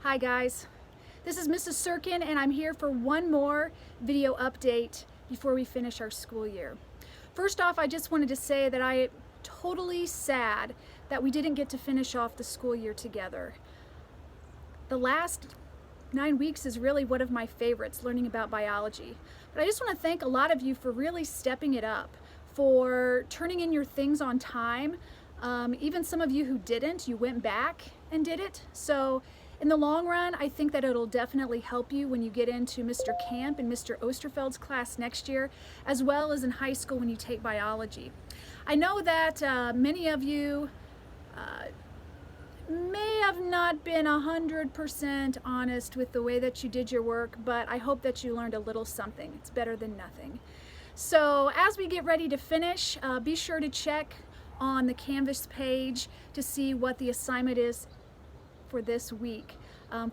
Hi guys, this is Mrs. Sirkin and I'm here for one more video update before we finish our school year. First off, I just wanted to say that I am totally sad that we didn't get to finish off the school year together. The last 9 weeks is really one of my favorites, learning about biology. But I just want to thank a lot of you for really stepping it up, for turning in your things on time. Even some of you who didn't, you went back and did it. So in the long run, I think that it'll definitely help you when you get into Mr. Camp and Mr. Osterfeld's class next year, as well as in high school when you take biology. I know that many of you may have not been 100% honest with the way that you did your work, but I hope that you learned a little something. It's better than nothing. So as we get ready to finish, be sure to check on the Canvas page to see what the assignment is for this week.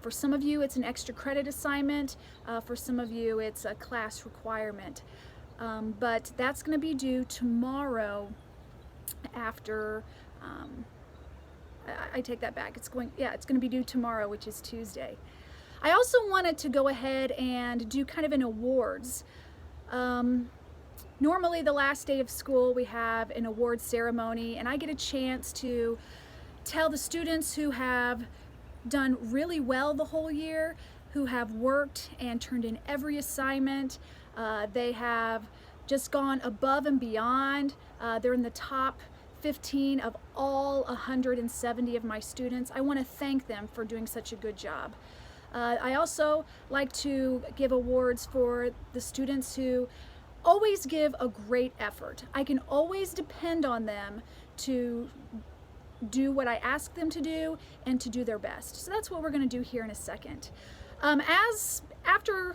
For some of you, it's an extra credit assignment. For some of you, it's a class requirement. But that's going to be due tomorrow after, I take that back. It's going to be due tomorrow, which is Tuesday. I also wanted to go ahead and do kind of an awards. Normally the last day of school we have an award ceremony, and I get a chance to tell the students who have done really well the whole year, who have worked and turned in every assignment. They have just gone above and beyond. They're in the top 15 of all 170 of my students. I want to thank them for doing such a good job. I also like to give awards for the students who always give a great effort. I can always depend on them to do what I ask them to do and to do their best. So that's what we're going to do here in a second. After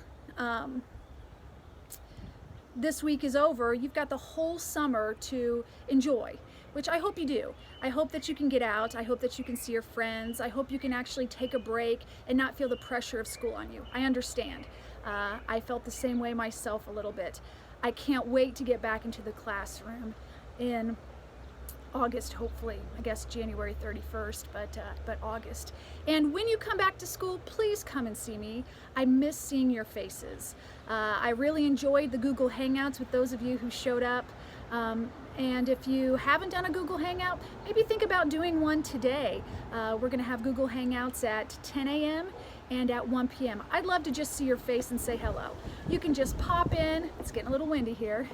this week is over, you've got the whole summer to enjoy, which I hope you do. I hope that you can get out. I hope that you can see your friends. I hope you can actually take a break and not feel the pressure of school on you. I understand. I felt the same way myself a little bit. I can't wait to get back into the classroom in August, hopefully. I guess January 31st, but August. And when you come back to school, please come and see me. I miss seeing your faces. I really enjoyed the Google Hangouts with those of you who showed up. And if you haven't done a Google Hangout, maybe think about doing one today. We're gonna have Google Hangouts at 10 a.m. and at 1 p.m. I'd love to just see your face and say hello. You can just pop in. It's getting a little windy here.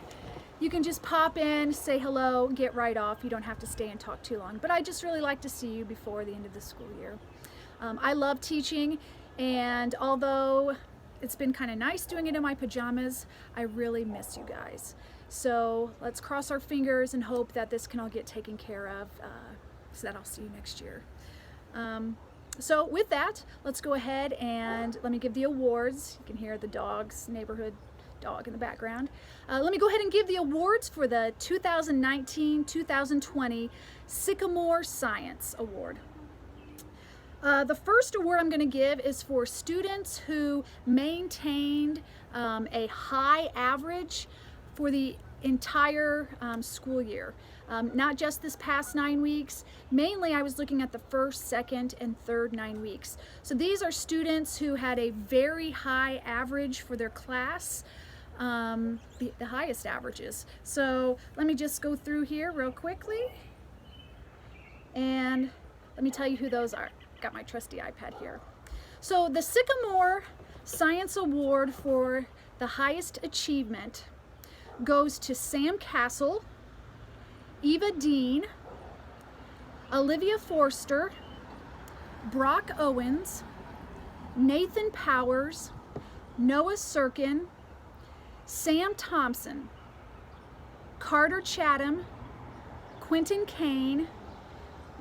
You can just pop in, say hello, get right off. You don't have to stay and talk too long. But I just really like to see you before the end of the school year. I love teaching, and although it's been kind of nice doing it in my pajamas, I really miss you guys. So let's cross our fingers and hope that this can all get taken care of, so that I'll see you next year. So with that, let's go ahead and let me give the awards. You can hear the dog's neighborhood dog in the background. Let me go ahead and give the awards for the 2019-2020 Sycamore Science Award. The first award I'm going to give is for students who maintained a high average for the entire school year. Not just this past 9 weeks. Mainly I was looking at the first, second, and third 9 weeks. So these are students who had a very high average for their class. The highest averages. So let me just go through here real quickly and let me tell you who those are. Got my trusty iPad here. So the Sycamore Science Award for the highest achievement goes to Sam Castle, Eva Dean, Olivia Forster, Brock Owens, Nathan Powers, Noah Sirkin, Sam Thompson, Carter Chatham, Quentin Kane,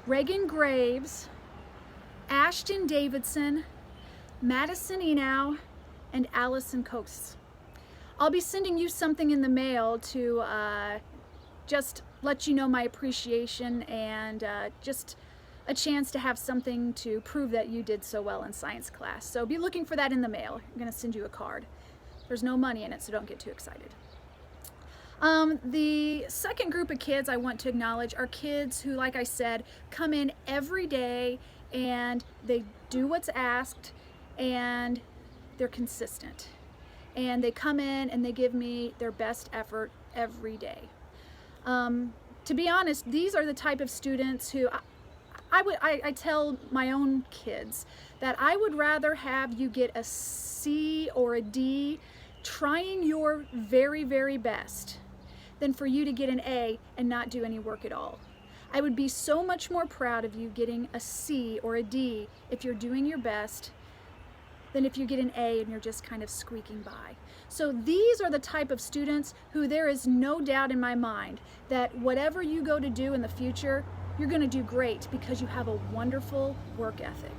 Reagan Graves, Ashton Davidson, Madison Enow, and Allison Coates. I'll be sending you something in the mail to just let you know my appreciation and just a chance to have something to prove that you did so well in science class. So be looking for that in the mail. I'm going to send you a card. There's no money in it, so don't get too excited. The second group of kids I want to acknowledge are kids who, like I said, come in every day and they do what's asked, and they're consistent. And they come in and they give me their best effort every day. To be honest, these are the type of students who I tell my own kids that I would rather have you get a C or a D trying your very, very best than for you to get an A and not do any work at all. I would be so much more proud of you getting a C or a D if you're doing your best than if you get an A and you're just kind of squeaking by. So these are the type of students who there is no doubt in my mind that whatever you go to do in the future, you're going to do great because you have a wonderful work ethic.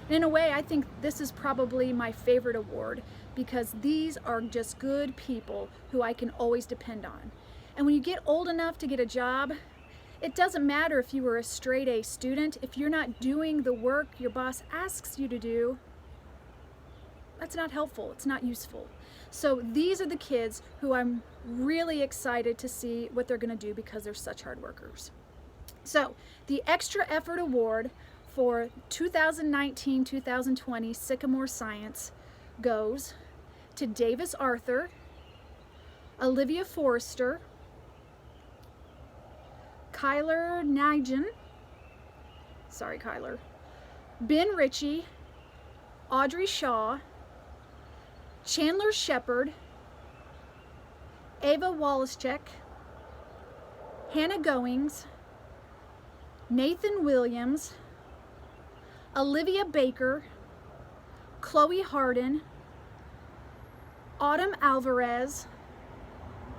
And in a way, I think this is probably my favorite award because these are just good people who I can always depend on. And when you get old enough to get a job, it doesn't matter if you were a straight A student. If you're not doing the work your boss asks you to do, that's not helpful, it's not useful. So these are the kids who I'm really excited to see what they're gonna do because they're such hard workers. So the Extra Effort Award for 2019-2020 Sycamore Science goes to Davis Arthur, Olivia Forrester, Kyler Nigen, sorry Kyler, Ben Ritchie, Audrey Shaw, Chandler Shepard, Ava Walaschek, Hannah Goings, Nathan Williams, Olivia Baker, Chloe Harden, Autumn Alvarez,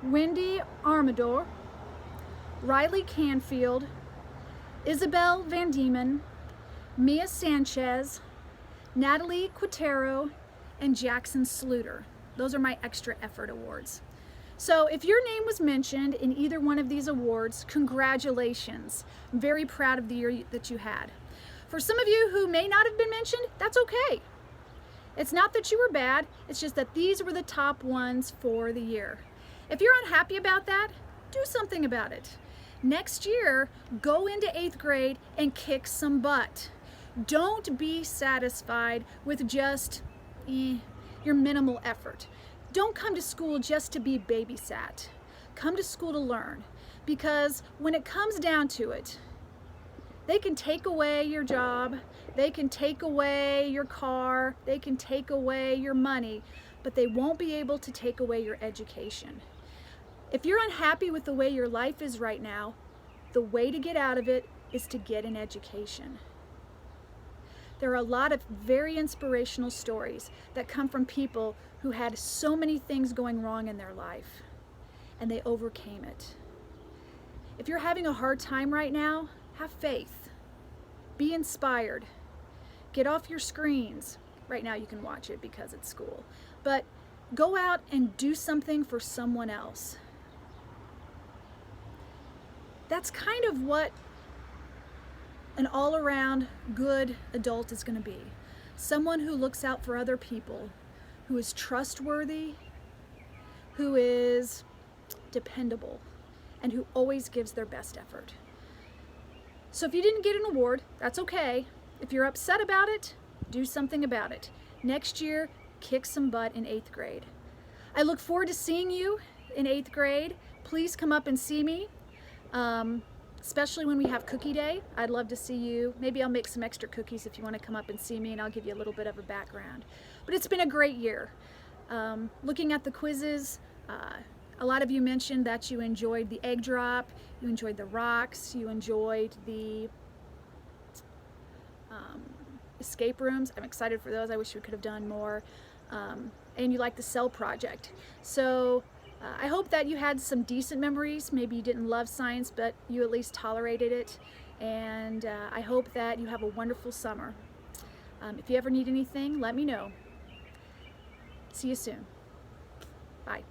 Wendy Armador, Riley Canfield, Isabel Van Diemen, Mia Sanchez, Natalie Quintero, and Jackson Sluter. Those are my Extra Effort Awards. So if your name was mentioned in either one of these awards, congratulations. I'm very proud of the year that you had. For some of you who may not have been mentioned, that's okay. It's not that you were bad, it's just that these were the top ones for the year. If you're unhappy about that, do something about it. Next year, go into 8th grade and kick some butt. Don't be satisfied with just your minimal effort. Don't come to school just to be babysat. Come to school to learn, because when it comes down to it, they can take away your job, they can take away your car, they can take away your money, but they won't be able to take away your education. If you're unhappy with the way your life is right now, the way to get out of it is to get an education. There are a lot of very inspirational stories that come from people who had so many things going wrong in their life, and they overcame it. If you're having a hard time right now, have faith. Be inspired. Get off your screens. Right now you can watch it because it's school. But go out and do something for someone else. That's kind of what an all-around good adult is going to be. Someone who looks out for other people, who is trustworthy, who is dependable, and who always gives their best effort. So if you didn't get an award, that's okay. If you're upset about it, do something about it. Next year, kick some butt in 8th grade. I look forward to seeing you in 8th grade. Please come up and see me. Especially when we have cookie day. I'd love to see you. Maybe I'll make some extra cookies if you want to come up and see me, and I'll give you a little bit of a background. But it's been a great year. Looking at the quizzes, a lot of you mentioned that you enjoyed the egg drop, you enjoyed the rocks, you enjoyed the escape rooms. I'm excited for those. I wish we could have done more. And you like the cell project. So I hope that you had some decent memories. Maybe you didn't love science, but you at least tolerated it. And I hope that you have a wonderful summer. If you ever need anything, let me know. See you soon. Bye.